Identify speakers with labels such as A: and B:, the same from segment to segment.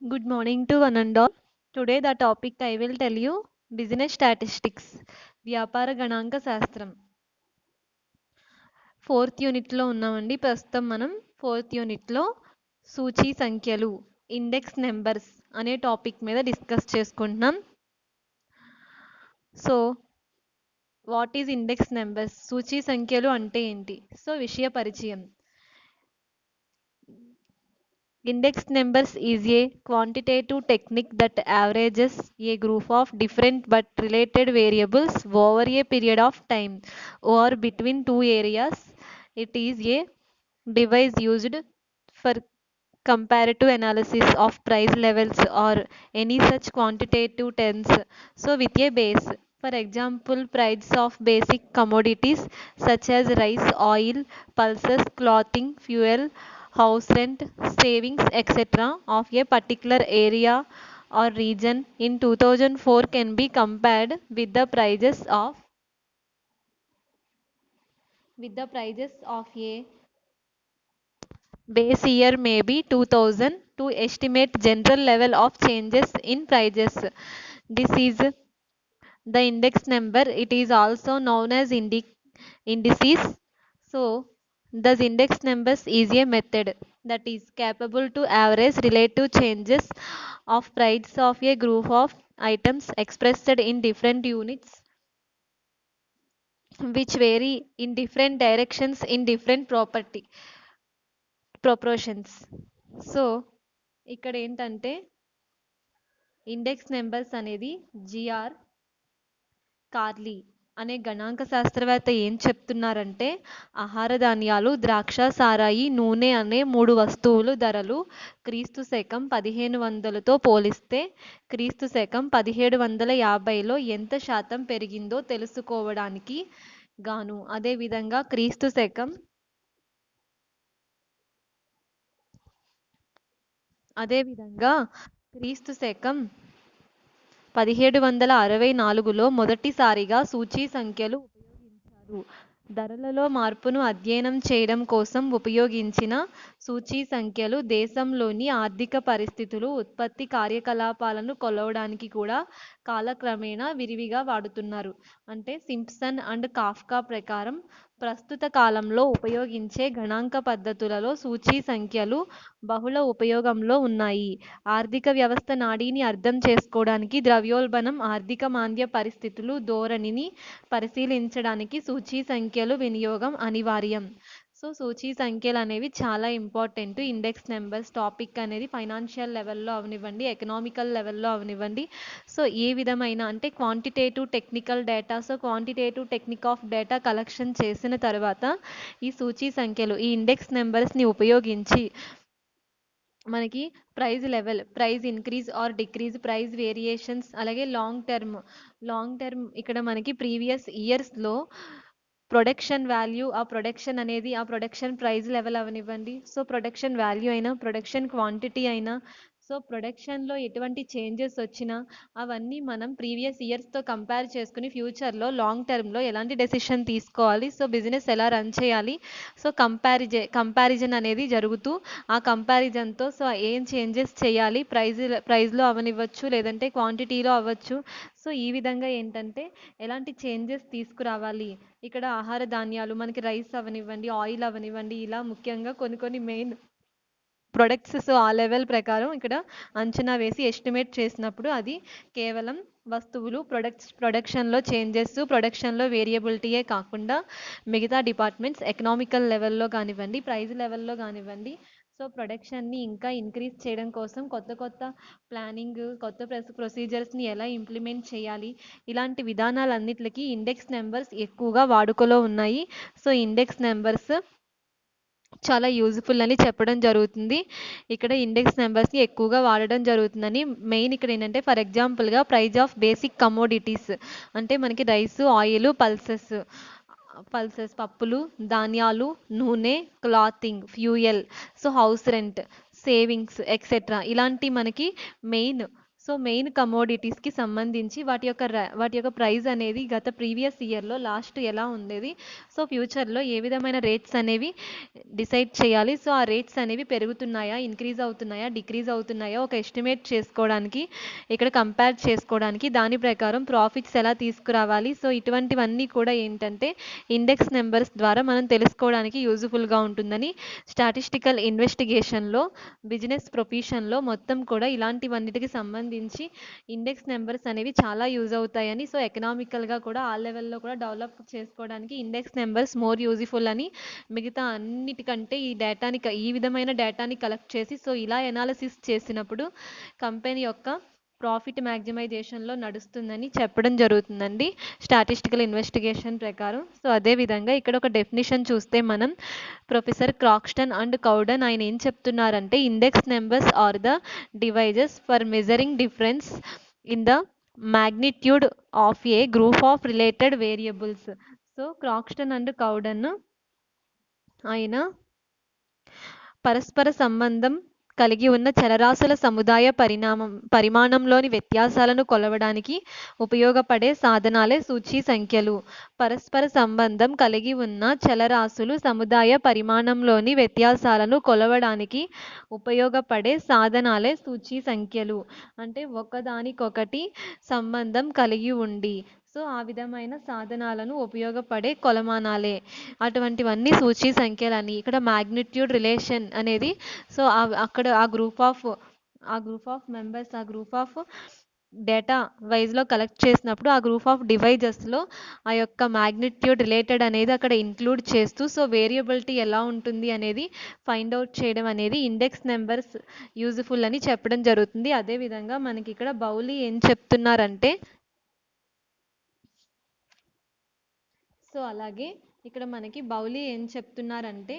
A: Good morning to one and all. Today the topic I will tell you business statistics. వ్యాపార గణాంక శాస్త్రం. Fourth యూనిట్లో ఉన్నామండి. ప్రస్తుతం మనం ఫోర్త్ యూనిట్లో సూచీ సంఖ్యలు ఇండెక్స్ నెంబర్స్ అనే టాపిక్ మీద డిస్కస్ చేసుకుంటున్నాం. So what is index numbers? సూచీ సంఖ్యలు అంటే ఏంటి? సో విషయ పరిచయం. Index numbers is a quantitative technique that averages a group of different but related variables over a period of time or between two areas. It is a device used for comparative analysis of price levels or any such quantitative terms. So, with a base, for example, prices of basic commodities such as rice, oil, pulses, clothing, fuel, house rent, savings, etc., of a particular area or region in 2004 can be compared with the prices of a base year may be 2000 to estimate general level of changes in prices. This is the index number. It is also known as indices. So, thus index numbers is a method that is capable to average relative changes of price of a group of items expressed in different units which vary in different directions in different property proportions. So ఇక్కడ ఏంటంటే index numbers అనేది GR Carly అనే గణాంక శాస్త్రవేత్త ఏం చెప్తున్నారంటే ఆహార ధాన్యాలు, ద్రాక్ష, సారాయి, నూనె అనే మూడు వస్తువులు ధరలు క్రీస్తు శకం 1500తో పోలిస్తే క్రీస్తు శకం 1750లో ఎంత శాతం పెరిగిందో తెలుసుకోవడానికి గాను, అదేవిధంగా క్రీస్తు శకం 1764లో మొదటిసారిగా సూచీ సంఖ్యలు ఉపయోగించారు. ధరలలో మార్పును అధ్యయనం చేయడం కోసం ఉపయోగించిన సూచీ సంఖ్యలు దేశంలోని ఆర్థిక పరిస్థితులు, ఉత్పత్తి కార్యకలాపాలను కొలవడానికి కూడా కాలక్రమేణా విరివిగా వాడుతున్నారు. అంటే సింప్సన్ అండ్ కాఫ్కా ప్రకారం ప్రస్తుత కాలంలో ఉపయోగించే గణాంక పద్ధతులలో సూచీ సంఖ్యలు బహుళ ఉపయోగంలో ఉన్నాయి. ఆర్థిక వ్యవస్థ నాడీని అర్థం చేసుకోవడానికి, ద్రవ్యోల్బణం, ఆర్థిక మాంద్య పరిస్థితులు, ధోరణిని పరిశీలించడానికి సూచీ సంఖ్యలు వినియోగం అనివార్యం. సో సూచీ సంఖ్యలు అనేవి చాలా ఇంపార్టెంట్. ఇండెక్స్ నెంబర్స్ టాపిక్ అనేది ఫైనాన్షియల్ లెవెల్లో అవనివ్వండి, ఎకనామికల్ లెవెల్లో అవనివ్వండి, సో ఏ విధమైన అంటే quantitative technical data, so quantitative technique of data collection చేసిన తర్వాత ఈ సూచీ సంఖ్యలు, ఈ ఇండెక్స్ నెంబర్స్ని ఉపయోగించి మనకి price increase or decrease, price variations, అలాగే లాంగ్ టర్మ్ ఇక్కడ మనకి ప్రీవియస్ ఇయర్స్లో ప్రొడక్షన్ వాల్యూ, ఆ ప్రొడక్షన్ అనేది ఆ ప్రొడక్షన్ ప్రైస్ లెవెల్ అవనివ్వండి, సో ప్రొడక్షన్ వాల్యూ అయినా, ప్రొడక్షన్ క్వాంటిటీ అయినా, సో ప్రొడక్షన్లో ఎటువంటి చేంజెస్ వచ్చినా అవన్నీ మనం ప్రీవియస్ ఇయర్స్తో కంపేర్ చేసుకుని ఫ్యూచర్లో లాంగ్ టర్మ్లో ఎలాంటి డెసిషన్ తీసుకోవాలి, సో బిజినెస్ ఎలా రన్ చేయాలి, సో కంపారిజన్ అనేది జరుగుతూ ఆ కంపారిజన్తో సో ఏం చేంజెస్ చేయాలి ప్రైస్లో అవనివ్వచ్చు, లేదంటే క్వాంటిటీలో అవ్వచ్చు, సో ఈ విధంగా ఏంటంటే ఎలాంటి చేంజెస్ తీసుకురావాలి. ఇక్కడ ఆహార ధాన్యాలు మనకి రైస్ అవనివ్వండి, ఆయిల్ అవనివ్వండి, ఇలా ముఖ్యంగా కొన్ని మెయిన్ ప్రొడక్ట్స్, సో ఆ లెవెల్ ప్రకారం ఇక్కడ అంచనా వేసి ఎస్టిమేట్ చేసినప్పుడు అది కేవలం వస్తువులు ప్రొడక్షన్లో చేంజెస్, ప్రొడక్షన్లో వేరియబిలిటీయే కాకుండా మిగతా డిపార్ట్మెంట్స్ ఎకనామికల్ లెవెల్లో కానివ్వండి, ప్రైస్ లెవెల్లో కానివ్వండి, సో ప్రొడక్షన్ని ఇంకా ఇంక్రీజ్ చేయడం కోసం కొత్త ప్లానింగ్, కొత్త ప్రొసీజర్స్ని ఎలా ఇంప్లిమెంట్ చేయాలి, ఇలాంటి విధానాలన్నిటికీ ఇండెక్స్ నెంబర్స్ ఎక్కువగా వాడుకలో ఉన్నాయి. సో ఇండెక్స్ నెంబర్స్ చాలా యూజ్ఫుల్ అని చెప్పడం జరుగుతుంది. ఇక్కడ ఇండెక్స్ నెంబర్స్ని ఎక్కువగా వాడడం జరుగుతుందని మెయిన్ ఇక్కడ ఏంటంటే ఫర్ ఎగ్జాంపుల్గా ప్రైజ్ ఆఫ్ బేసిక్ కమోడిటీస్ అంటే మనకి రైసు, ఆయిల్, పల్సెస్ పప్పులు, ధాన్యాలు, నూనె, clothing, fuel, so house rent, savings etcetera, ఇలాంటి మనకి మెయిన్ సో మెయిన్ కమోడిటీస్కి సంబంధించి వాటి యొక్క ప్రైస్ అనేది గత ప్రీవియస్ ఇయర్లో లాస్ట్ ఎలా ఉండేది, సో ఫ్యూచర్లో ఏ విధమైన రేట్స్ అనేవి డిసైడ్ చేయాలి, సో ఆ రేట్స్ అనేవి పెరుగుతున్నాయా, ఇంక్రీజ్ అవుతున్నాయా, డిక్రీజ్ అవుతున్నాయా ఒక ఎస్టిమేట్ చేసుకోవడానికి, ఇక్కడ కంపేర్ చేసుకోవడానికి, దాని ప్రకారం ప్రాఫిట్స్ ఎలా తీసుకురావాలి, సో ఇటువంటివన్నీ కూడా ఏంటంటే ఇండెక్స్ నెంబర్స్ ద్వారా మనం తెలుసుకోవడానికి యూజ్ఫుల్గా ఉంటుందని స్టాటిస్టికల్ ఇన్వెస్టిగేషన్లో బిజినెస్ ప్రొఫెషన్లో మొత్తం కూడా ఇలాంటివన్నిటికి సంబంధించి ఇండెక్స్ నెంబర్స్ అనేవి చాలా యూజ్ అవుతాయని, సో ఎకనామికల్గా కూడా ఆ లెవెల్లో కూడా డెవలప్ చేసుకోవడానికి ఇండెక్స్ నెంబర్స్ మోర్ యూజ్ఫుల్ అని, మిగతా అన్నిటికంటే ఈ విధమైన డేటాని కలెక్ట్ చేసి సో ఇలా ఎనాలిసిస్ చేసినప్పుడు కంపెనీ యొక్క ప్రాఫిట్ మ్యాక్సిమైజేషన్లో నడుస్తుందని చెప్పడం జరుగుతుందండి స్టాటిస్టికల్ ఇన్వెస్టిగేషన్ ప్రకారం. సో అదేవిధంగా ఇక్కడ ఒక డెఫినిషన్ చూస్తే మనం ప్రొఫెసర్ క్రాక్స్టన్ అండ్ కౌడన్ ఆయన ఏం చెప్తున్నారంటే index numbers are the devices for measuring difference in the magnitude of a group of related variables. So Croxton and Cowden ఆయన పరస్పర సంబంధం కలిగి ఉన్న చలరాశుల సముదాయ పరిమాణంలోని వ్యత్యాసాలను కొలవడానికి ఉపయోగపడే సాధనాలే సూచీ సంఖ్యలు. పరస్పర సంబంధం కలిగి ఉన్న చలరాశులు సముదాయ పరిమాణంలోని వ్యత్యాసాలను కొలవడానికి ఉపయోగపడే సాధనాలే సూచీ సంఖ్యలు. అంటే ఒకదానికొకటి సంబంధం కలిగి ఉండి సో ఆ విధమైన సాధనాలను ఉపయోగపడే కొలమానాలే అటువంటివన్నీ సూచీ సంఖ్యలని. ఇక్కడ మ్యాగ్నిట్యూడ్ రిలేషన్ అనేది సో అక్కడ ఆ గ్రూప్ ఆఫ్ మెంబర్స్ ఆ గ్రూప్ ఆఫ్ డేటా వైజ్లో కలెక్ట్ చేసినప్పుడు ఆ గ్రూప్ ఆఫ్ డివైజెస్లో ఆ యొక్క మ్యాగ్నిట్యూడ్ రిలేటెడ్ అనేది అక్కడ ఇంక్లూడ్ చేస్తూ సో వేరియబిలిటీ ఎలా ఉంటుంది అనేది ఫైండ్ అవుట్ చేయడం అనేది ఇండెక్స్ నెంబర్స్ యూజ్ఫుల్ అని చెప్పడం జరుగుతుంది. అదేవిధంగా మనకి ఇక్కడ బౌలీ ఏం చెప్తున్నారంటే సో అలాగే ఇక్కడ మనకి బౌలీ ఏం చెప్తున్నారంటే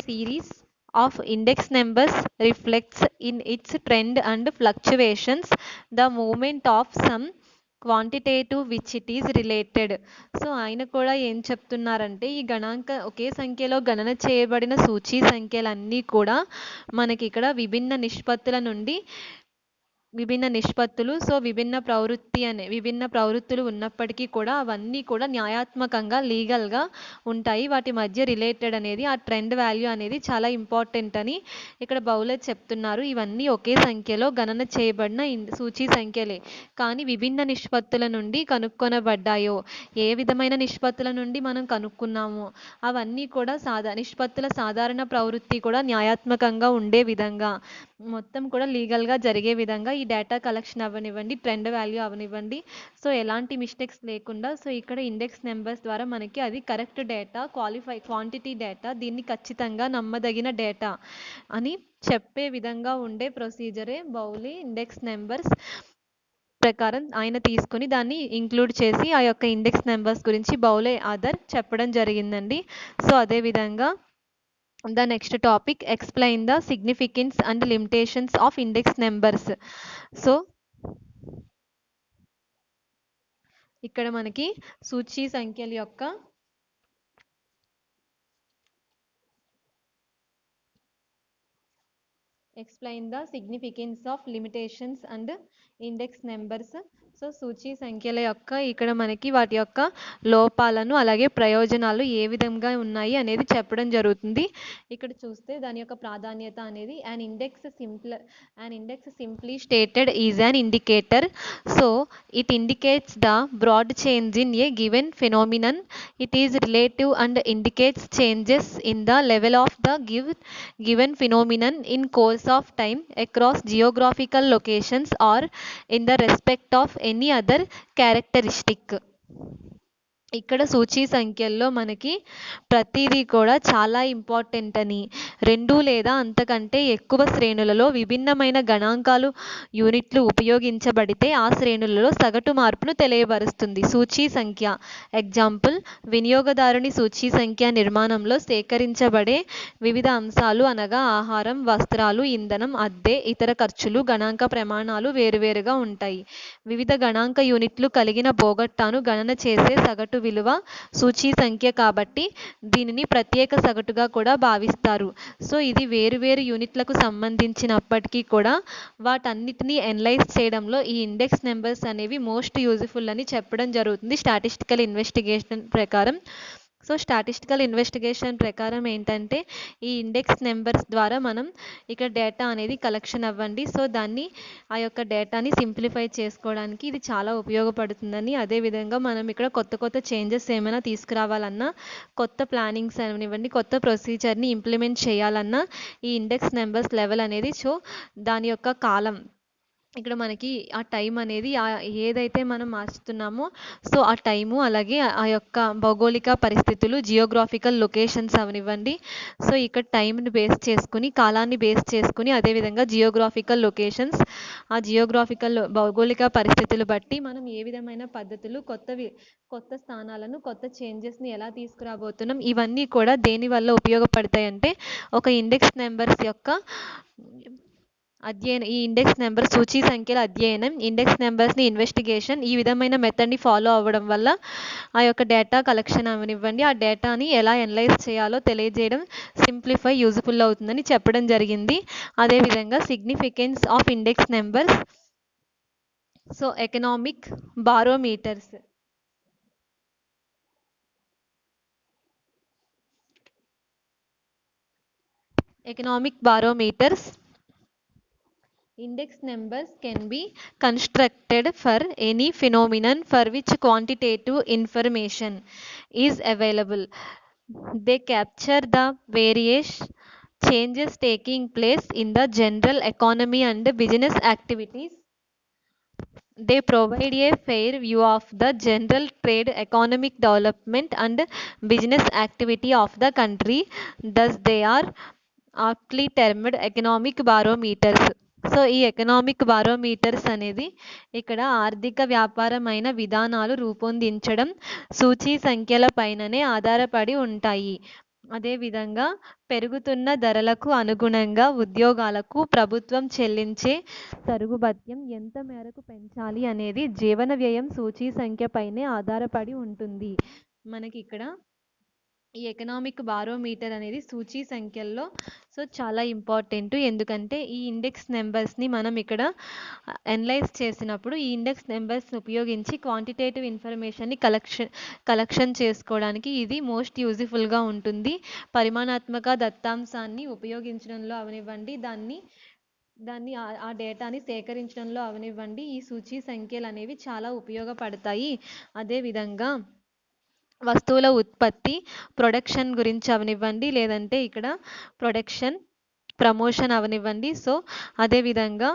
A: series of index numbers reflects in its trend and fluctuations the movement of some quantitative which it is related. So ఆయన కూడా ఏం చెప్తున్నారంటే ఈ ఒకే సంఖ్యలో గణన చేయబడిన సూచీ సంఖ్యలన్నీ కూడా మనకి ఇక్కడ విభిన్న నిష్పత్తులు సో విభిన్న ప్రవృత్తులు ఉన్నప్పటికీ కూడా అవన్నీ కూడా న్యాయాత్మకంగా లీగల్గా ఉంటాయి. వాటి మధ్య రిలేటెడ్ అనేది ఆ ట్రెండ్ వాల్యూ అనేది చాలా ఇంపార్టెంట్ అని ఇక్కడ బౌలర్ చెప్తున్నారు. ఇవన్నీ ఒకే సంఖ్యలో గణన చేయబడిన సూచీ సంఖ్యలే కానీ విభిన్న నిష్పత్తుల నుండి కనుక్కొనబడ్డాయో ఏ విధమైన నిష్పత్తుల నుండి మనం కనుక్కున్నామో అవన్నీ కూడా నిష్పత్తుల సాధారణ ప్రవృత్తి కూడా న్యాయాత్మకంగా ఉండే విధంగా మొత్తం కూడా లీగల్గా జరిగే విధంగా ఈ డేటా కలెక్షన్ అవ్వనివ్వండి, ట్రెండ్ వాల్యూ అవనివ్వండి సో ఎలాంటి మిస్టేక్స్ లేకుండా సో ఇక్కడ ఇండెక్స్ నెంబర్స్ ద్వారా మనకి అది కరెక్ట్ డేటా క్వాంటిటీ డేటా దీన్ని ఖచ్చితంగా నమ్మదగిన డేటా అని చెప్పే విధంగా ఉండే ప్రొసీజరే బౌలీ ఇండెక్స్ నెంబర్స్ ప్రకారం ఆయన తీసుకుని దాన్ని ఇంక్లూడ్ చేసి ఆ యొక్క ఇండెక్స్ నెంబర్స్ గురించి బౌలే ఆథర్ చెప్పడం జరిగిందండి. సో అదేవిధంగా the next topic explain the significance and limitations of index numbers. So ఇక్కడ మనకి సూచీ సంఖ్యల యొక్క explain the significance of limitations and index numbers. So సూచీ సంఖ్యల యొక్క ఇక్కడ మనకి వాటి యొక్క లోపాలను అలాగే ప్రయోజనాలు ఏ విధంగా ఉన్నాయి అనేది చెప్పడం జరుగుతుంది. ఇక్కడ చూస్తే దాని యొక్క ప్రాధాన్యత అనేది an index simply stated is an indicator. So it indicates the broad change in a given phenomenon. It is relative and indicates changes in the level of the given phenomenon in course of time across geographical locations or in the respect of any other characteristic. ఇక్కడ సూచీ సంఖ్యల్లో మనకి ప్రతిదీ కూడా చాలా important అని, 2 లేదా అంతకంటే ఎక్కువ శ్రేణులలో విభిన్నమైన గణాంకాలు యూనిట్లు ఉపయోగించబడితే ఆ శ్రేణులలో సగటు మార్పును తెలియబరుస్తుంది. సూచీ సంఖ్య ఎగ్జాంపుల్ వినియోగదారుని సూచీ సంఖ్య నిర్మాణంలో సేకరించబడే వివిధ అంశాలు అనగా ఆహారం, వస్త్రాలు, ఇంధనం, అద్దె, ఇతర ఖర్చులు. గణాంక ప్రమాణాలు వేరువేరుగా ఉంటాయి. వివిధ గణాంక యూనిట్లు కలిగిన బోగట్టాను గణన చేసే సగటు విలువ సూచీ సంఖ్య కాబట్టి దీనిని ప్రత్యేక సగటుగా కూడా భావిస్తారు. సో ఇది వేరు యూనిట్లకు సంబంధించినప్పటికీ కూడా వాటన్నిటినీ అనలైజ్ చేయడంలో ఈ ఇండెక్స్ నెంబర్స్ అనేవి మోస్ట్ యూజ్ఫుల్ అని చెప్పడం జరుగుతుంది స్టాటిస్టికల్ ఇన్వెస్టిగేషన్ ప్రకారం. సో స్టాటిస్టికల్ ఇన్వెస్టిగేషన్ ప్రకారం ఏంటంటే ఈ ఇండెక్స్ నెంబర్స్ ద్వారా మనం ఇక్కడ డేటా అనేది కలెక్షన్ అవ్వండి. సో దాన్ని ఆ యొక్క డేటాని సింప్లిఫై చేసుకోవడానికి ఇది చాలా ఉపయోగపడుతుందని, అదేవిధంగా మనం ఇక్కడ కొత్త చేంజెస్ ఏమైనా తీసుకురావాలన్నా, కొత్త ప్లానింగ్స్ అవనివ్వండి, కొత్త ప్రొసీజర్ని ఇంప్లిమెంట్ చేయాలన్నా ఈ ఇండెక్స్ నెంబర్స్ లెవెల్ అనేది సో దాని యొక్క కాలం ఇక్కడ మనకి ఆ టైం అనేది ఏదైతే మనం మార్చుతున్నామో సో ఆ టైము అలాగే ఆ యొక్క భౌగోళిక పరిస్థితులు జియోగ్రాఫికల్ లొకేషన్స్ అవనివ్వండి. సో ఇక్కడ టైంని బేస్ చేసుకుని కాలాన్ని బేస్ చేసుకుని అదేవిధంగా జియోగ్రాఫికల్ లొకేషన్స్ ఆ జియోగ్రాఫికల్ భౌగోళిక పరిస్థితులు బట్టి మనం ఏ విధమైన పద్ధతులు కొత్త స్థానాలను కొత్త చేంజెస్ని ఎలా తీసుకురాబోతున్నాం ఇవన్నీ కూడా దేనివల్ల ఉపయోగపడతాయంటే ఒక ఇండెక్స్ నెంబర్స్ యొక్క అధ్యయనం, ఈ ఇండెక్స్ నెంబర్ సూచీ సంఖ్యల అధ్యయనం, ఇండెక్స్ నెంబర్స్ని ఇన్వెస్టిగేషన్ ఈ విధమైన మెథడ్ని ఫాలో అవ్వడం వల్ల ఆ యొక్క డేటా కలెక్షన్ అవనివ్వండి ఆ డేటాని ఎలా అనలైజ్ చేయాలో తెలియజేయడం సింప్లిఫై యూజ్ఫుల్ అవుతుందని చెప్పడం జరిగింది. అదేవిధంగా significance of index numbers so economic barometers Index numbers can be constructed for any phenomenon for which quantitative information is available. They capture the various changes taking place in the general economy and business activities. They provide a fair view of the general trade, economic development, and business activity of the country. Thus, they are aptly termed economic barometers. So ఈ economic బారోమీటర్స్ అనేది ఇక్కడ ఆర్థిక వ్యాపారమైన విధానాలు రూపొందించడం సూచీ సంఖ్యల పైననే ఆధారపడి ఉంటాయి. అదేవిధంగా పెరుగుతున్న ధరలకు అనుగుణంగా ఉద్యోగాలకు ప్రభుత్వం చెల్లించే తరుగుభత్యం ఎంత మేరకు పెంచాలి అనేది జీవన వ్యయం సూచీ సంఖ్య పైనే ఆధారపడి ఉంటుంది. మనకి ఇక్కడ ఈ ఎకనామిక్ బారోమీటర్ అనేది సూచీ సంఖ్యల్లో సో చాలా ఇంపార్టెంట్. ఎందుకంటే ఈ ఇండెక్స్ నెంబర్స్ని మనం ఇక్కడ అనలైజ్ చేసినప్పుడు ఈ ఇండెక్స్ నెంబర్స్ని ఉపయోగించి క్వాంటిటేటివ్ ఇన్ఫర్మేషన్ని కలెక్షన్ చేసుకోవడానికి ఇది మోస్ట్ యూజ్ఫుల్గా ఉంటుంది. పరిమాణాత్మక దత్తాంశాన్ని ఉపయోగించడంలో అవనివ్వండి దాన్ని ఆ డేటాని సేకరించడంలో అవనివ్వండి ఈ సూచీ సంఖ్యలు అనేవి చాలా ఉపయోగపడతాయి. అదేవిధంగా వస్తువుల ఉత్పత్తి ప్రొడక్షన్ గురించి అవనివ్వండి లేదంటే ఇక్కడ ప్రొడక్షన్ ప్రమోషన్ అవనివ్వండి. సో అదేవిధంగా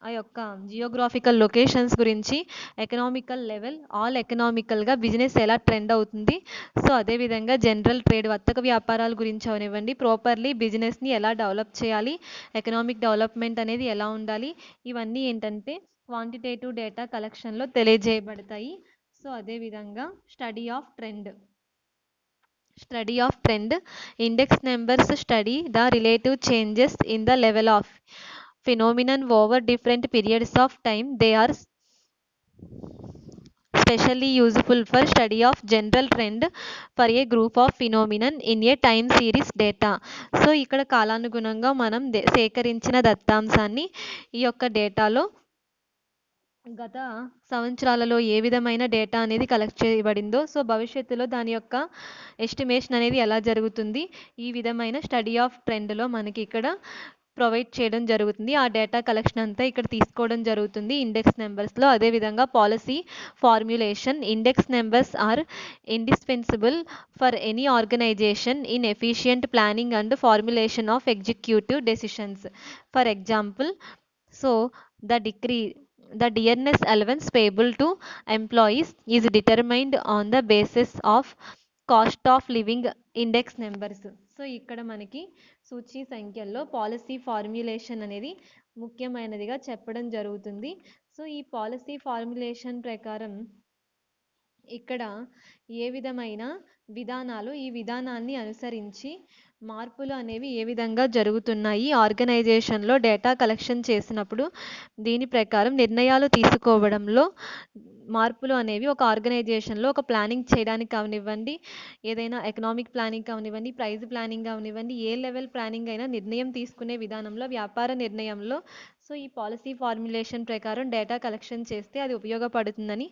A: ఆ యొక్క జియోగ్రాఫికల్ లొకేషన్స్ గురించి ఎకనామికల్ లెవెల్ ఆల్ ఎకనామికల్గా బిజినెస్ ఎలా ట్రెండ్ అవుతుంది. సో అదేవిధంగా జనరల్ ట్రేడ్ వర్తక వ్యాపారాల గురించి అవనివ్వండి ప్రాపర్లీ బిజినెస్ని ఎలా డెవలప్ చేయాలి ఎకనామిక్ డెవలప్మెంట్ అనేది ఎలా ఉండాలి ఇవన్నీ ఏంటంటే క్వాంటిటేటివ్ డేటా కలెక్షన్లో తెలియజేయబడతాయి. సో అదేవిధంగా study of trend index numbers study the relative changes in the level of phenomenon over different periods of time. They are specially useful for study of general trend for a group of phenomenon in a time series data. So ఇక్కడ కాలానుగుణంగా మనం సేకరించిన దత్తాంశాన్ని ఈ యొక్క డేటాలో గత సంవత్సరాలలో ఏ విధమైన డేటా అనేది కలెక్ట్ చేయబడిందో సో భవిష్యత్తులో దాని యొక్క ఎస్టిమేషన్ అనేది ఎలా జరుగుతుంది ఈ విధమైన స్టడీ ఆఫ్ ట్రెండ్లో మనకి ఇక్కడ ప్రొవైడ్ చేయడం జరుగుతుంది. ఆ డేటా కలెక్షన్ అంతా ఇక్కడ తీసుకోవడం జరుగుతుంది ఇండెక్స్ నెంబర్స్లో. అదేవిధంగా policy formulation index numbers are indispensable for any organisation in efficient planning and formulation of executive decisions. For example so the dearness allowance payable to employees is determined on the basis of cost of living index numbers. So ఇక్కడ మనకి సూచీ సంఖ్యల్లో policy ఫార్మ్యులేషన్ అనేది ముఖ్యమైనదిగా చెప్పడం జరుగుతుంది. So ఈ policy ఫార్మ్యులేషన్ ప్రకారం ఇక్కడ ఏ విధమైన విధానాలు ఈ విధానాన్ని అనుసరించి మార్పులు అనేవి ఏ విధంగా జరుగుతున్నాయి ఆర్గనైజేషన్లో డేటా కలెక్షన్ చేసినప్పుడు దీని ప్రకారం నిర్ణయాలు తీసుకోవడంలో మార్పులు అనేవి ఒక ఆర్గనైజేషన్లో ఒక ప్లానింగ్ చేయడానికి కానివ్వండి, ఏదైనా ఎకనామిక్ ప్లానింగ్ కానివ్వండి, ప్రైజ్ ప్లానింగ్ కానివ్వండి, ఏ లెవెల్ ప్లానింగ్ అయినా నిర్ణయం తీసుకునే విధానంలో, వ్యాపార నిర్ణయంలో సో ఈ పాలసీ ఫార్ములేషన్ ప్రకారం డేటా కలెక్షన్ చేస్తే అది ఉపయోగపడుతుందని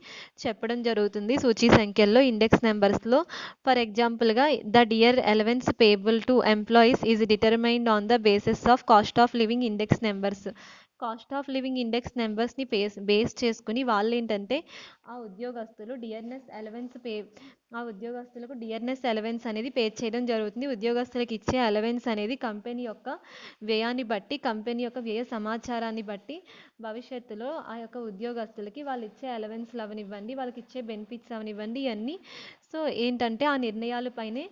A: చెప్పడం జరుగుతుంది సూచీ సంఖ్యల్లో, ఇండెక్స్ నెంబర్స్లో. ఫర్ ఎగ్జాంపుల్గా the dear allowance payable to employees is determined on the basis of cost of living index numbers. Cost of living index నెంబర్స్ని బేస్ చేసుకుని వాళ్ళు ఏంటంటే ఆ ఉద్యోగస్తులు డియర్నెస్ అలవెన్స్ ఆ ఉద్యోగస్తులకు డియర్నెస్ అలవెన్స్ అనేది పే చేయడం జరుగుతుంది. ఉద్యోగస్తులకు ఇచ్చే అలవెన్స్ అనేది కంపెనీ యొక్క వ్యయాన్ని బట్టి, కంపెనీ యొక్క వ్యయ సమాచారాన్ని బట్టి భవిష్యత్తులో ఆ యొక్క ఉద్యోగస్తులకి వాళ్ళు ఇచ్చే అలవెన్స్లు అవనివ్వండి, వాళ్ళకి ఇచ్చే బెనిఫిట్స్ అవనివ్వండి, ఇవన్నీ సో ఏంటంటే ఆ నిర్ణయాలపైనే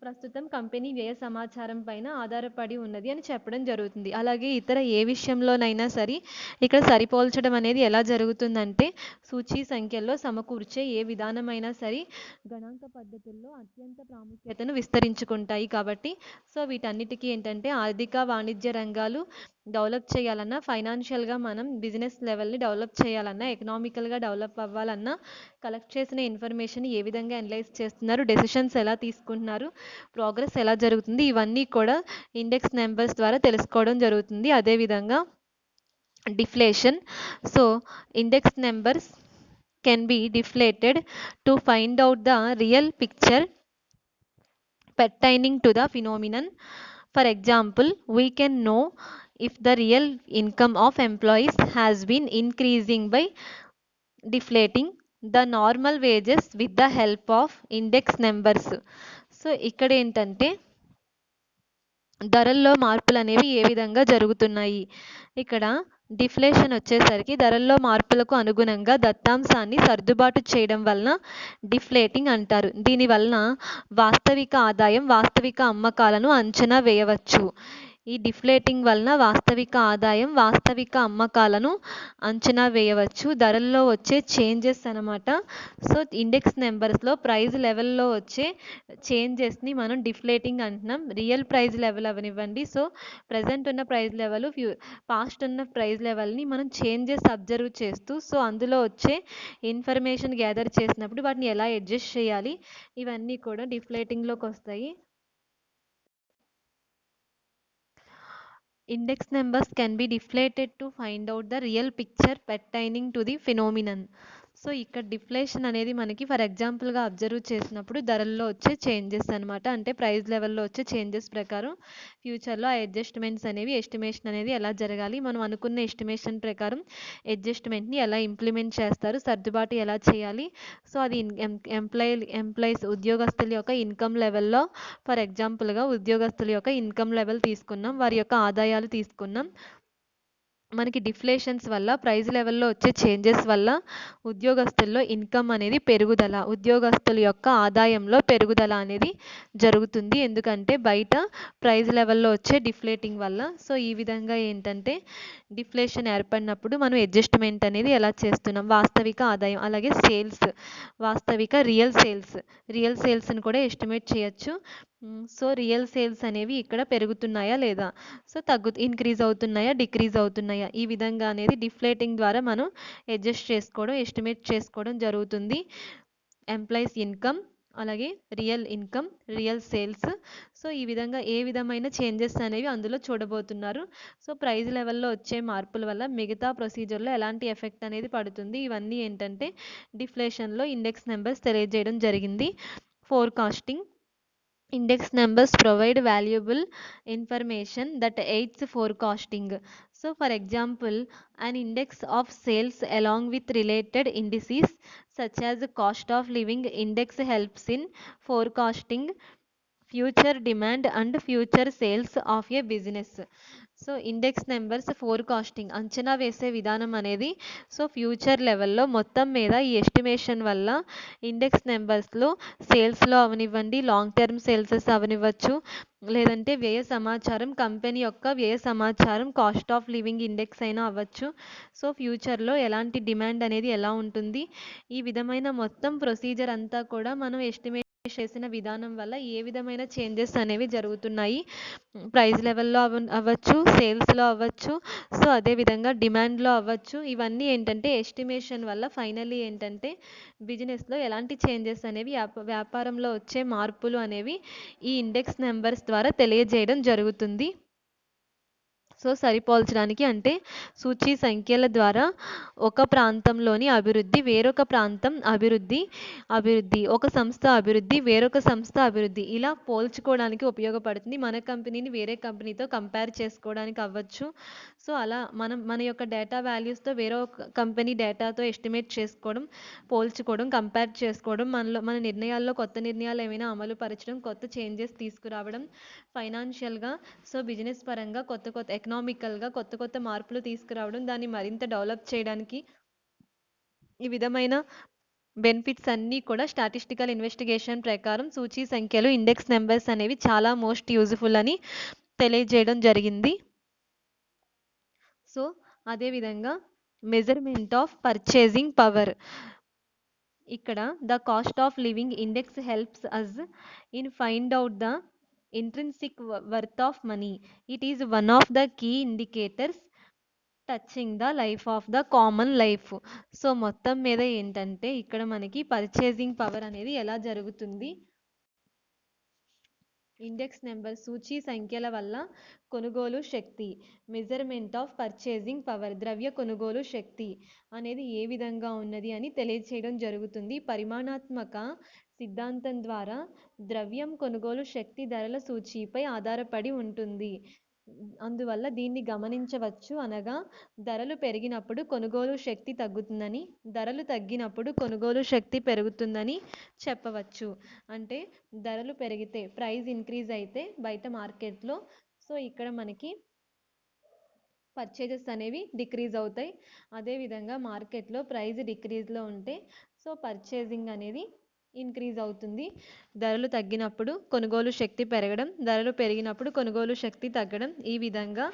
A: ప్రస్తుతం కంపెనీ వ్యయ సమాచారం పైన ఆధారపడి ఉన్నది అని చెప్పడం జరుగుతుంది. అలాగే ఇతర ఏ విషయంలోనైనా సరే ఇక్కడ సరిపోల్చడం అనేది ఎలా జరుగుతుందంటే సూచీ సంఖ్యల్లో సమకూర్చే ఏ విధానమైనా సరే గణాంక పద్ధతుల్లో అత్యంత ప్రాముఖ్యతను విస్తరించుకుంటాయి. కాబట్టి సో వీటన్నిటికీ ఏంటంటే ఆర్థిక వాణిజ్య రంగాలు డెవలప్ చేయాలన్నా, ఫైనాన్షియల్గా మనం బిజినెస్ లెవెల్ని డెవలప్ చేయాలన్నా, ఎకనామికల్గా డెవలప్ అవ్వాలన్నా కలెక్ట్ చేసిన ఇన్ఫర్మేషన్ ఏ విధంగా అనలైజ్ చేస్తున్నారు, డెసిషన్స్ ఎలా తీసుకుంటున్నారు, ప్రోగ్రెస్ ఎలా జరుగుతుంది, ఇవన్నీ కూడా ఇండెక్స్ నెంబర్స్ ద్వారా తెలుసుకోవడం జరుగుతుంది. అదేవిధంగా deflation. So index numbers can be deflated to find out the real picture pertaining to the phenomenon. For example, we can know if the real income of employees has been increasing by deflating the normal wages with the help of index numbers. So ఇక్కడ ఏంటంటే ధరల్లో మార్పులు అనేవి ఏ విధంగా జరుగుతున్నాయి. ఇక్కడ deflation వచ్చేసరికి ధరల్లో మార్పులకు అనుగుణంగా దత్తాంశాన్ని సర్దుబాటు చేయడం వలన డిఫ్లేటింగ్ అంటారు. దీనివలన వాస్తవిక ఆదాయం, వాస్తవిక అమ్మకాలను అంచనా వేయవచ్చు. ఈ డిఫ్లేటింగ్ వలన వాస్తవిక ఆదాయం, వాస్తవిక అమ్మకాలను అంచనా వేయవచ్చు. ధరల్లో వచ్చే చేంజెస్ అనమాట. సో ఇండెక్స్ నెంబర్స్లో ప్రైజ్ లెవెల్లో వచ్చే చేంజెస్ని మనం డిఫ్లేటింగ్ అంటున్నాం. రియల్ ప్రైజ్ లెవెల్ అవనివ్వండి, సో ప్రజెంట్ ఉన్న ప్రైజ్ లెవెల్, పాస్ట్ ఉన్న ప్రైజ్ లెవెల్ని మనం చేంజెస్ అబ్జర్వ్ చేస్తూ సో అందులో వచ్చే ఇన్ఫర్మేషన్ గ్యాదర్ చేసినప్పుడు వాటిని ఎలా అడ్జస్ట్ చేయాలి, ఇవన్నీ కూడా డిఫ్లేటింగ్లోకి వస్తాయి. Index numbers can be deflated to find out the real picture pertaining to the phenomenon. So ఇక్కడ డిఫ్లేషన్ అనేది మనకి ఫర్ ఎగ్జాంపుల్గా అబ్జర్వ్ చేసినప్పుడు ధరల్లో వచ్చే చేంజెస్ అనమాట. అంటే ప్రైస్ లెవెల్లో వచ్చే చేంజెస్ ప్రకారం ఫ్యూచర్లో ఆ అడ్జస్ట్మెంట్స్ అనేవి, ఎస్టిమేషన్ అనేది ఎలా జరగాలి, మనం అనుకున్న ఎస్టిమేషన్ ప్రకారం అడ్జస్ట్మెంట్ని ఎలా ఇంప్లిమెంట్ చేస్తారు, సర్దుబాటు ఎలా చేయాలి, సో అది ఎంప్లాయీస్ ఉద్యోగస్తుల యొక్క ఇన్కమ్ లెవెల్లో ఫర్ ఎగ్జాంపుల్గా ఉద్యోగస్తుల యొక్క ఇన్కమ్ లెవెల్ తీసుకున్నాం, వారి యొక్క ఆదాయాలు తీసుకున్నాం. మనకి డిఫ్లేషన్స్ వల్ల, ప్రైజ్ లెవెల్లో వచ్చే చేంజెస్ వల్ల ఉద్యోగస్తుల్లో ఇన్కమ్ అనేది పెరుగుదల, ఉద్యోగస్తుల యొక్క ఆదాయంలో పెరుగుదల అనేది జరుగుతుంది. ఎందుకంటే బయట ప్రైజ్ లెవెల్లో వచ్చే డిఫ్లేటింగ్ వల్ల. సో ఈ విధంగా ఏంటంటే డిఫ్లేషన్ ఏర్పడినప్పుడు మనం అడ్జస్ట్మెంట్ అనేది ఎలా చేస్తున్నాం, వాస్తవిక ఆదాయం, అలాగే సేల్స్, వాస్తవిక రియల్ సేల్స్ని కూడా ఎస్టిమేట్ చేయొచ్చు. సో రియల్ సేల్స్ అనేవి ఇక్కడ పెరుగుతున్నాయా లేదా, సో ఇంక్రీజ్ అవుతున్నాయా, డిక్రీజ్ అవుతున్నాయా, ఈ విధంగా అనేది డిఫ్లేటింగ్ ద్వారా మనం అడ్జస్ట్ చేసుకోవడం, ఎస్టిమేట్ చేసుకోవడం జరుగుతుంది. ఎంప్లాయీస్ ఇన్కమ్, అలాగే real income, real sales. So ఈ విధంగా ఏ విధమైన చేంజెస్ అనేవి అందులో చూడబోతున్నారు. సో ప్రైజ్ లెవెల్లో వచ్చే మార్పుల వల్ల మిగతా ప్రొసీజర్లో ఎలాంటి ఎఫెక్ట్ అనేది పడుతుంది, ఇవన్నీ ఏంటంటే డిఫ్లేషన్లో ఇండెక్స్ నెంబర్స్ తెలియజేయడం జరిగింది. Forecasting. Index numbers provide valuable information that aids forecasting. So for example, an index of sales along with related indices such as cost of living index helps in forecasting future demand and future sales of a business. So index numbers forecasting, అంచనా వేసే విధానం అనేది so future లెవెల్లో మొత్తం మీద ఈ estimation వల్ల index నెంబర్స్లో సేల్స్లో అవనివ్వండి, లాంగ్ టర్మ్ సేల్సెస్ అవనివ్వచ్చు, లేదంటే వ్యయ సమాచారం, కంపెనీ యొక్క వ్యయ సమాచారం, కాస్ట్ ఆఫ్ లివింగ్ ఇండెక్స్ అయినా అవ్వచ్చు. సో ఫ్యూచర్లో ఎలాంటి డిమాండ్ అనేది ఎలా ఉంటుంది, ఈ విధమైన మొత్తం ప్రొసీజర్ అంతా కూడా మనం ఎస్టిమేట్ చేసిన విధానం వల్ల ఏ విధమైన చేంజెస్ అనేవి జరుగుతున్నాయి. ప్రైస్ లెవెల్‌లో అవ్వచ్చు, సేల్స్‌లో అవ్వచ్చు. సో, అదే విధంగా డిమాండ్‌లో అవ్వచ్చు. ఇవన్నీ ఏంటంటే ఎస్టిమేషన్ వల్ల ఫైనల్లీ ఏంటంటే బిజినెస్‌లో ఎలాంటి చేంజెస్ అనేవి వ్యాపారంలో వచ్చే మార్పులు అనేవి ఈ ఇండెక్స్ నంబర్స్ ద్వారా తెలియజేయడం జరుగుతుంది. సో, సరిపోల్చడానికి అంటే సూచీ సంఖ్యల ద్వారా ఒక ప్రాంతంలోని అభివృద్ధి, వేరొక ప్రాంతం అభివృద్ధి, ఒక సంస్థ అభివృద్ధి, వేరొక సంస్థ అభివృద్ధి ఇలా పోల్చుకోవడానికి ఉపయోగపడుతుంది. మన కంపెనీని వేరే కంపెనీతో కంపేర్ చేసుకోవడానికి అవ్వచ్చు. సో, అలా మన యొక్క డేటా వాల్యూస్‌తో వేరొక కంపెనీ డేటాతో ఎస్టిమేట్ చేసుకోవడం, పోల్చుకోవడం, కంపేర్ చేసుకోవడం, మన నిర్ణయాల్లో కొత్త నిర్ణయాలు ఏమైనా అమలు పరచడం, కొత్త చేంజెస్ తీసుకురావడం, ఫైనాన్షియల్‌గా సో, బిజినెస్ పరంగా కొత్త ఎకనామికల్‌గా కొత్త మార్పులు తీసుకురావడం, దాన్ని మరింత డెవలప్ చేయడానికి ఈ విధమైన బెనిఫిట్స్ అన్నీ కూడా స్టాటిస్టికల్ ఇన్వెస్టిగేషన్ ప్రకారం సూచీ సంఖ్యలు, ఇండెక్స్ నంబర్స్ అనేవి చాలా మోస్ట్ యూజ్‌ఫుల్ అని తెలియజేయడం జరిగింది. సో, అదే విధంగా మెజర్‌మెంట్ ఆఫ్ పర్చేసింగ్ పవర్. ఇక్కడ the cost of living index helps us in find out the intrinsic worth of money. It is one of the key indicators touching the life of the common life. So, మొత్తం మీద ఏంటంటే ఇక్కడ మనకి purchasing power అనేది ఎలా జరుగుతుంది, index number సూచీ సంఖ్యల వల్ల కొనుగోలు శక్తి, మెజర్మెంట్ ఆఫ్ పర్చేసింగ్ పవర్ ద్రవ్య కొనుగోలు శక్తి అనేది ఏ విధంగా ఉన్నది అని తెలియచేయడం జరుగుతుంది. పరిమాణాత్మక సిద్ధాంతం ద్వారా ద్రవ్యం కొనుగోలు శక్తి ధరల సూచీపై ఆధారపడి ఉంటుంది. అందువల్ల దీన్ని గమనించవచ్చు. అనగా ధరలు పెరిగినప్పుడు కొనుగోలు శక్తి తగ్గుతుందని, ధరలు తగ్గినప్పుడు కొనుగోలు శక్తి పెరుగుతుందని చెప్పవచ్చు. అంటే ధరలు పెరిగితే ప్రైస్ ఇంక్రీజ్ అయితే బయట మార్కెట్లో, సో ఇక్కడ మనకి పర్చేజెస్ అనేవి డిక్రీజ్ అవుతాయి. అదేవిధంగా మార్కెట్లో ప్రైస్ డిక్రీజ్లో ఉంటే సో పర్చేసింగ్ అనేది ఇంక్రీజ్ అవుతుంది. ధరలు తగ్గినప్పుడు కొనుగోలు శక్తి పెరగడం, ధరలు పెరిగినప్పుడు కొనుగోలు శక్తి తగ్గడం. ఈ విధంగా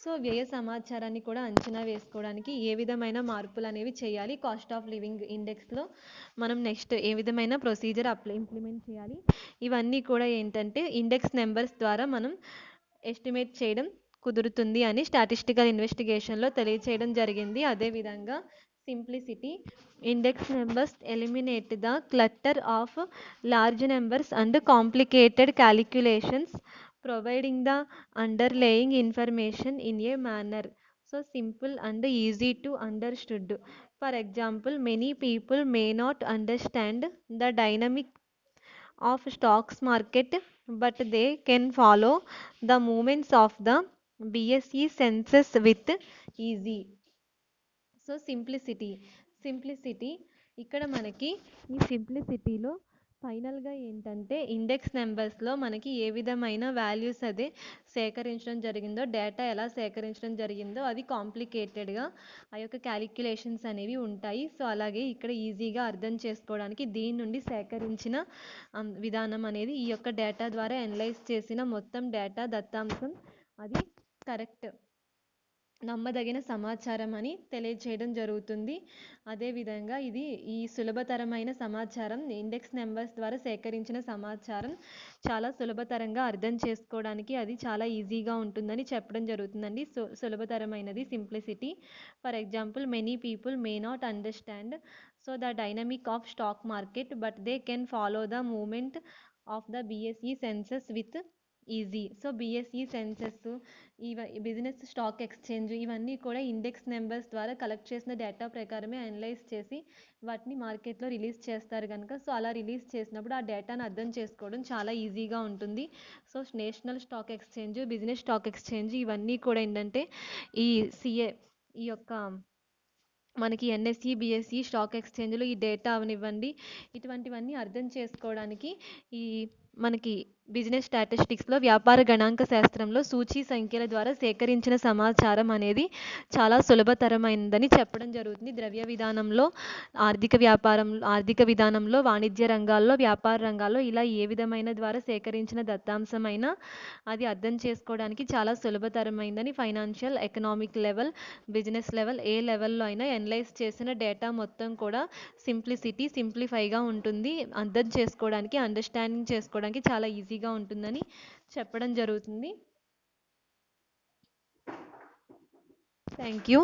A: సో వ్యయ సమాచారాన్ని కూడా అంచనా వేసుకోవడానికి ఏ విధమైన మార్పులు అనేవి చేయాలి, కాస్ట్ ఆఫ్ లివింగ్ ఇండెక్స్లో మనం నెక్స్ట్ ఏ విధమైన ప్రొసీజర్ ఇంప్లిమెంట్ చేయాలి, ఇవన్నీ కూడా ఏంటంటే ఇండెక్స్ నెంబర్స్ ద్వారా మనం ఎస్టిమేట్ చేయడం కుదురుతుంది అని స్టాటిస్టికల్ ఇన్వెస్టిగేషన్లో తెలియచేయడం జరిగింది. అదేవిధంగా simplicity, index numbers eliminate the clutter of large numbers and complicated calculations providing the underlying information in a manner so simple and easy to understood. For example, many people may not understand the dynamic of stocks market, but they can follow the movements of the BSE census with easy. So simplicity ఇక్కడ మనకి ఈ సింప్లిసిటీలో ఫైనల్గా ఏంటంటే index నెంబర్స్లో మనకి ఏ విధమైన values అదే సేకరించడం జరిగిందో, డేటా ఎలా సేకరించడం జరిగిందో అది కాంప్లికేటెడ్గా ఆ యొక్క క్యాలిక్యులేషన్స్ అనేవి ఉంటాయి. సో అలాగే ఇక్కడ ఈజీగా అర్థం చేసుకోవడానికి దీని నుండి సేకరించిన విధానం అనేది ఈ యొక్క డేటా ద్వారా అనలైజ్ చేసిన మొత్తం డేటా దత్తాంశం అది కరెక్ట్ నమ్మదగిన సమాచారం అని తెలియచేయడం జరుగుతుంది. అదేవిధంగా ఇది ఈ సులభతరమైన సమాచారం, ఇండెక్స్ నెంబర్స్ ద్వారా సేకరించిన సమాచారం చాలా సులభతరంగా అర్థం చేసుకోవడానికి అది చాలా ఈజీగా ఉంటుందని చెప్పడం జరుగుతుందండి. సులభతరమైనది simplicity. For example, many people may not understand so the dynamic of stock market, but they can follow the movement of the BSE sensex with easy. So BSE sensex, business stock exchange ఇవన్నీ కూడా index numbers ద్వారా collect చేసిన data ప్రకారమే analyse చేసి వాటిని మార్కెట్లో release చేస్తారు కనుక సో అలా రిలీజ్ చేసినప్పుడు ఆ డేటాను అర్థం చేసుకోవడం చాలా ఈజీగా ఉంటుంది. So national stock exchange, business stock exchange ఇవన్నీ కూడా ఏంటంటే ఈ ఈ యొక్క మనకి ఎన్ఎస్ఈ, బిఎస్ఈ స్టాక్ ఎక్స్చేంజ్లో ఈ డేటా అవనివ్వండి, ఇటువంటివన్నీ అర్థం చేసుకోవడానికి ఈ మనకి బిజినెస్ స్టాటిస్టిక్స్లో వ్యాపార గణాంక శాస్త్రంలో సూచీ సంఖ్యల ద్వారా సేకరించిన సమాచారం అనేది చాలా సులభతరమైందని చెప్పడం జరుగుతుంది. ద్రవ్య విధానంలో, ఆర్థిక విధానంలో, వాణిజ్య రంగాల్లో, వ్యాపార రంగాల్లో ఇలా ఏ విధమైన ద్వారా సేకరించిన దత్తాంశమైనా అది అర్థం చేసుకోవడానికి చాలా సులభతరమైందని financial, economic level, business level ఏ లెవెల్లో అయినా ఎనలైజ్ చేసిన డేటా మొత్తం కూడా సింప్లిఫైగా ఉంటుంది. అర్థం చేసుకోవడానికి, అండర్స్టాండింగ్ చేసుకోవడానికి చాలా ఈజీగా ఉంటుందని చెప్పడం జరుగుతుంది. Thank you.